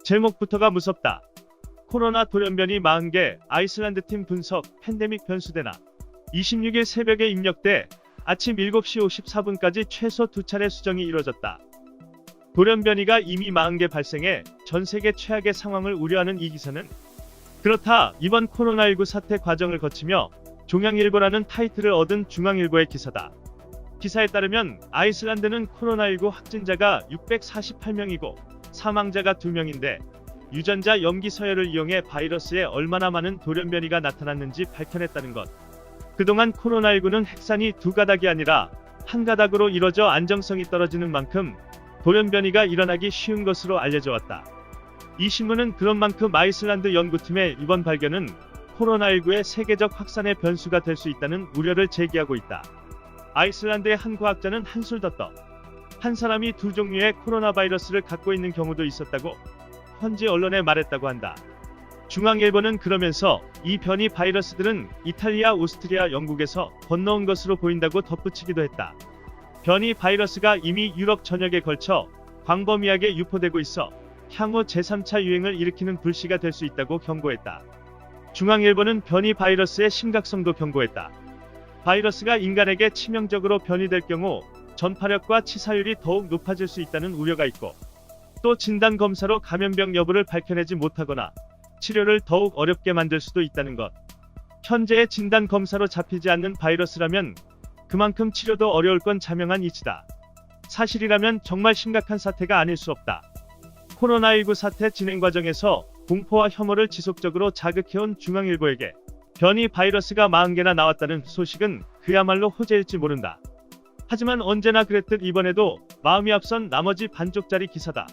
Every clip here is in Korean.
제목부터가 무섭다. 코로나 돌연변이 40개, 아이슬란드 팀 분석, 팬데믹 변수되나. 26일 새벽에 입력돼 아침 7시 54분까지 최소 2차례 수정이 이뤄졌다. 돌연변이가 이미 40개 발생해 전 세계 최악의 상황을 우려하는 이 기사는 그렇다. 이번 코로나19 사태 과정을 거치며 종양일보라는 타이틀을 얻은 중앙일보의 기사다. 기사에 따르면 아이슬란드는 코로나19 확진자가 648명이고 사망자가 2명인데 유전자 염기 서열을 이용해 바이러스에 얼마나 많은 돌연변이가 나타났는지 밝혀냈다는 것. 그동안 코로나19는 핵산이 2가닥이 아니라 1가닥으로 이뤄져 안정성이 떨어지는 만큼 돌연변이가 일어나기 쉬운 것으로 알려져 왔다. 이 신문은 그런 만큼 아이슬란드 연구팀의 이번 발견은 코로나19의 세계적 확산의 변수가 될 수 있다는 우려를 제기하고 있다. 아이슬란드의 한 과학자는 한술 더 떠 한 사람이 2종류의 코로나 바이러스를 갖고 있는 경우도 있었다고 현지 언론에 말했다고 한다. 중앙일보는 그러면서 이 변이 바이러스들은 이탈리아, 오스트리아, 영국에서 건너온 것으로 보인다고 덧붙이기도 했다. 변이 바이러스가 이미 유럽 전역에 걸쳐 광범위하게 유포되고 있어 향후 제3차 유행을 일으키는 불씨가 될 수 있다고 경고했다. 중앙일보는 변이 바이러스의 심각성도 경고했다. 바이러스가 인간에게 치명적으로 변이될 경우 전파력과 치사율이 더욱 높아질 수 있다는 우려가 있고 또 진단검사로 감염병 여부를 밝혀내지 못하거나 치료를 더욱 어렵게 만들 수도 있다는 것. 현재의 진단검사로 잡히지 않는 바이러스라면 그만큼 치료도 어려울 건 자명한 이치다. 사실이라면 정말 심각한 사태가 아닐 수 없다. 코로나19 사태 진행 과정에서 공포와 혐오를 지속적으로 자극해온 중앙일보에게 변이 바이러스가 40개나 나왔다는 소식은 그야말로 호재일지 모른다. 하지만 언제나 그랬듯 이번에도 마음이 앞선 나머지 반쪽짜리 기사다.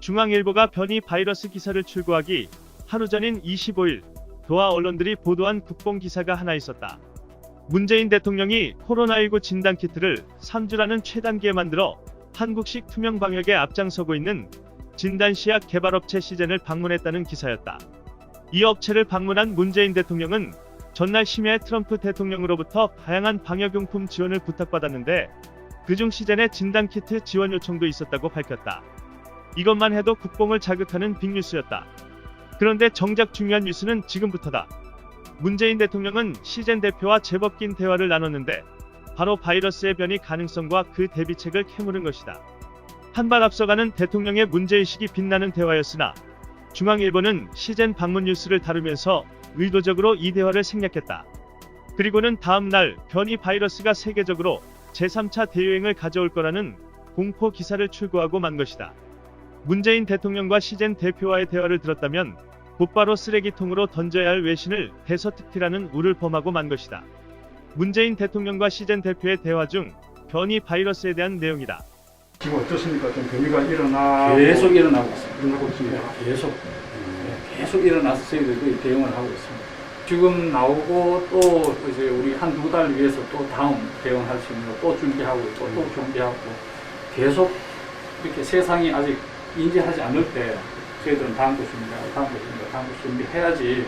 중앙일보가 변이 바이러스 기사를 출고하기 하루 전인 25일 도하 언론들이 보도한 국뽕 기사가 하나 있었다. 문재인 대통령이 코로나19 진단키트를 3주라는 최단기에 만들어 한국식 투명 방역에 앞장서고 있는 진단시약 개발업체 시젠을 방문했다는 기사였다. 이 업체를 방문한 문재인 대통령은 전날 심야에 트럼프 대통령으로부터 다양한 방역용품 지원을 부탁받았는데 그중 시젠의 진단키트 지원 요청도 있었다고 밝혔다. 이것만 해도 국뽕을 자극하는 빅뉴스였다. 그런데 정작 중요한 뉴스는 지금부터다. 문재인 대통령은 시젠 대표와 제법 긴 대화를 나눴는데 바로 바이러스의 변이 가능성과 그 대비책을 캐물은 것이다. 한발 앞서가는 대통령의 문제의식이 빛나는 대화였으나 중앙일보는 시젠 방문 뉴스를 다루면서 의도적으로 이 대화를 생략했다. 그리고는 다음 날 변이 바이러스가 세계적으로 제3차 대유행을 가져올 거라는 공포 기사를 출고하고 만 것이다. 문재인 대통령과 시젠 대표와의 대화를 들었다면 곧바로 쓰레기통으로 던져야 할 외신을 대서특필하는 우를 범하고 만 것이다. 문재인 대통령과 시젠 대표의 대화 중 변이 바이러스에 대한 내용이다. 지금 어떻습니까? 좀 변이가 일어나고 계속 일어나고 있습니다. 일어나고 있습니다. 계속 일어나서 저희들이 대응을 하고 있습니다. 지금 나오고 또 이제 우리 한두 달 위해서 또 다음 대응할 수 있는 거 또 준비하고 있고 또 준비하고 계속 이렇게 세상이 아직 인지하지 않을 때 저희들은 다음 거 준비해야지.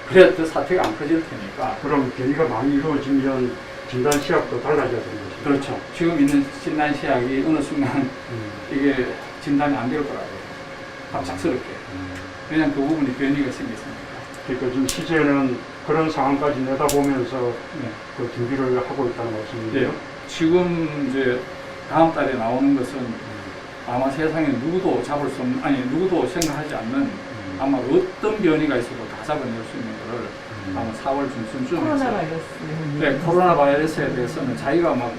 그래야 그 사태가 안 커질 테니까. 그럼 변이가 많이 이루어지면 진단 시약도 달라져야 되는 것이죠. 그렇죠. 지금 있는 진단 시약이 어느 순간 이게 진단이 안 될 거라고. 갑작스럽게. 왜냐면 그 부분이 변이가 생겼으니까. 그러니까 지금 시제는 그런 상황까지 내다보면서 네. 그 준비를 하고 있다는 말씀이에요. 네. 지금 이제 다음 달에 나오는 것은 아마 세상에 누구도 잡을 수 없는, 아니 누구도 생각하지 않는 아마 어떤 변이가 있어도 다 잡아낼 수 있는 거를 아마 4월 중순쯤에 코로나 바이러스. 네, 코로나 바이러스에 대해서는 자기가 막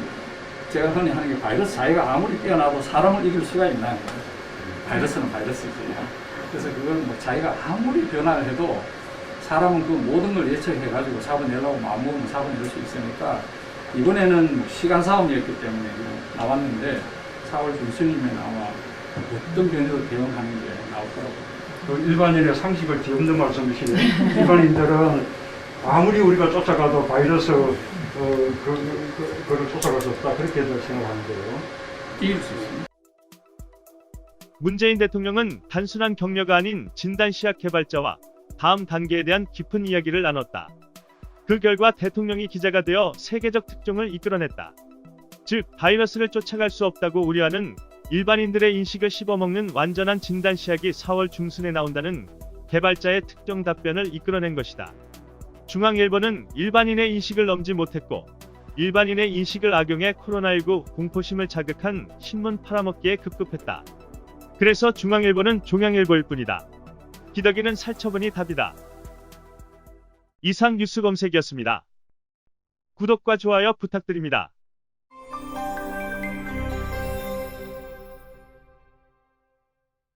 제가 흔히 하는 게 바이러스 자기가 아무리 뛰어나도 사람을 이길 수가 있나 거예요. 바이러스는 바이러스지. 그래서 그건 뭐 자기가 아무리 변화를 해도 사람은 그 모든 걸 예측해가지고 잡아내려고 마음먹으면 잡아낼 수 있으니까 이번에는 시간 싸움이었기 때문에 나왔는데 4월 중순이면 아마 어떤 변이로 대응하는 게 나올 거라고. 그 일반인의 상식을 뒤엎는 말씀이시네요. 일반인들은 아무리 우리가 쫓아가도 바이러스 그를 쫓아갈 수 없다 그렇게들 생각하는데요. 이길 수 있습니다. 문재인 대통령은 단순한 격려가 아닌 진단시약 개발자와 다음 단계에 대한 깊은 이야기를 나눴다. 그 결과 대통령이 기자가 되어 세계적 특종을 이끌어냈다. 즉 바이러스를 쫓아갈 수 없다고 우려하는 일반인들의 인식을 씹어먹는 완전한 진단시약이 4월 중순에 나온다는 개발자의 특정 답변을 이끌어낸 것이다. 중앙일보는 일반인의 인식을 넘지 못했고 일반인의 인식을 악용해 코로나19 공포심을 자극한 신문 팔아먹기에 급급했다. 그래서 중앙일보는 종양일보일 뿐이다. 기덕이는 살처분이 답이다. 이상 뉴스 검색이었습니다. 구독과 좋아요 부탁드립니다.